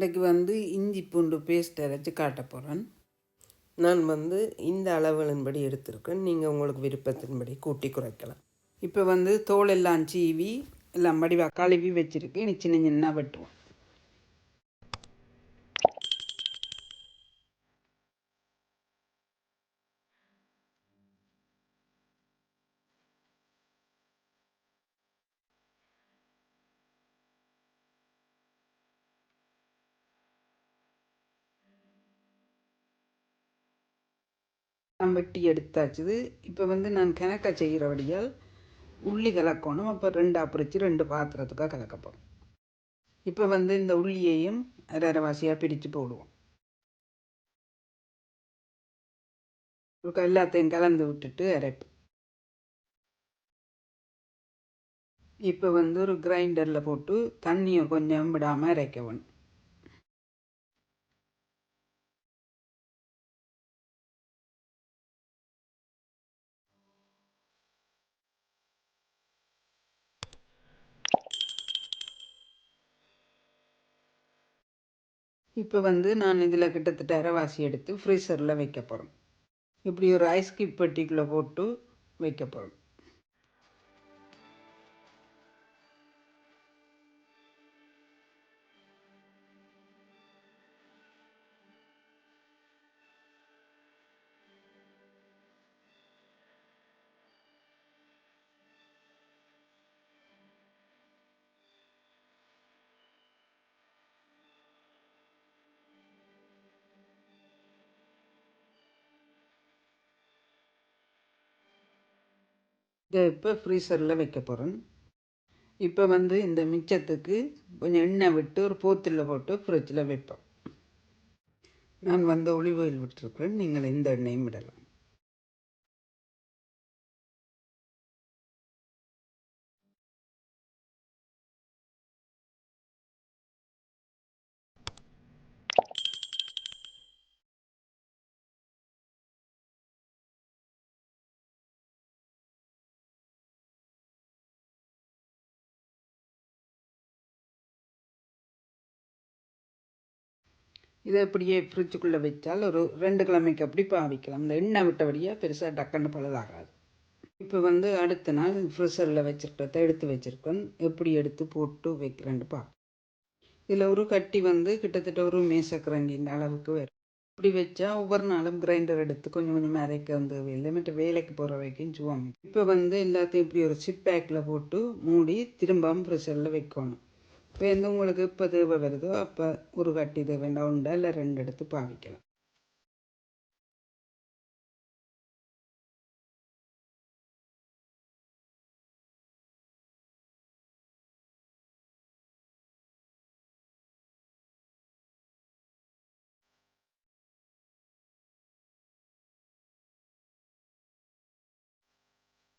இன்றைக்கு இஞ்சி பூண்டு பேஸ்ட் அரைச்சி காட்ட போகிறேன். நான் இந்த அளவுகளின்படி எடுத்திருக்கேன். நீங்கள் உங்களுக்கு விருப்பத்தின்படி கூட்டி குறைக்கலாம். இப்போ தோல் எல்லாம் சீவி எல்லாம் வடிவாக கழுவி வச்சுருக்கு. இனி சின்ன சின்ன வெட்டுவோம். வெட்டி எடுத்தாச்சுது. இப்போ நான் கணக்க செய்கிறபடியால் உள்ளி கலக்கணும். அப்போ ரெண்டாக பிரித்து 2 பாத்திரத்துக்காக கலக்கப்போம். இப்போ இந்த உள்ளியையும் அரைவாசியாக பிரித்து போடுவோம். எல்லாத்தையும் கலந்து விட்டுட்டு அரைப்போம். இப்போ ஒரு கிரைண்டரில் போட்டு தண்ணியை கொஞ்சம் விடாமல் அரைக்க வேணும். இப்போ நான் இதில் கிட்டத்தட்ட அரைவாசி எடுத்து ஃப்ரீசரில் வைக்க போகிறோம். இப்படி ஒரு ஐஸ் கியூப் பெட்டிக்குள்ளே போட்டு வைக்க போகிறோம். இதை இப்போ ஃப்ரீசரில் வைக்க போகிறேன். இப்போ இந்த மிச்சத்துக்கு கொஞ்சம் எண்ணெய் விட்டு ஒரு போத்தில் போட்டு ஃப்ரிட்ஜில் வைப்போம். நான் ஒலிவ் ஆயில் விட்டுருக்கேன். நீங்கள் இந்த எண்ணெயும் விடலாம். இதை அப்படியே ஃப்ரிட்ஜுக்குள்ளே வச்சால் ஒரு 2 கிழமைக்கு அப்படி பாவிக்கலாம். இந்த எண்ணெய் விட்டபடியாக பெருசாக டக்குன்னு பழுதாகாது. இப்போ அடுத்த நாள் ஃப்ரிட்ஜரில் வச்சுருக்கிறத எடுத்து வச்சுருக்கேன். எப்படி எடுத்து போட்டு வைக்கிறேன்னு பார்ப்போம். இதில் ஒரு கட்டி கிட்டத்தட்ட ஒரு மேசக்கரண்டின் அளவுக்கு வரும். இப்படி வச்சா ஒவ்வொரு நாளும் கிரைண்டர் எடுத்து கொஞ்சம் கொஞ்சம் அரைக்க இல்லை மற்ற வேலைக்கு போகிற வரைக்கும் சுவாமி. இப்போ எல்லாத்தையும் இப்படி ஒரு சிப் பேக்கில் போட்டு மூடி திரும்பவும் ஃப்ரிட்ஜரில் வைக்கணும். இப்போ உங்களுக்கு இப்போ தேவை வருதோ அப்போ ஒரு கட்டி தேவைண்டா 1 இல்லை 2 எடுத்து பாவிக்கலாம்.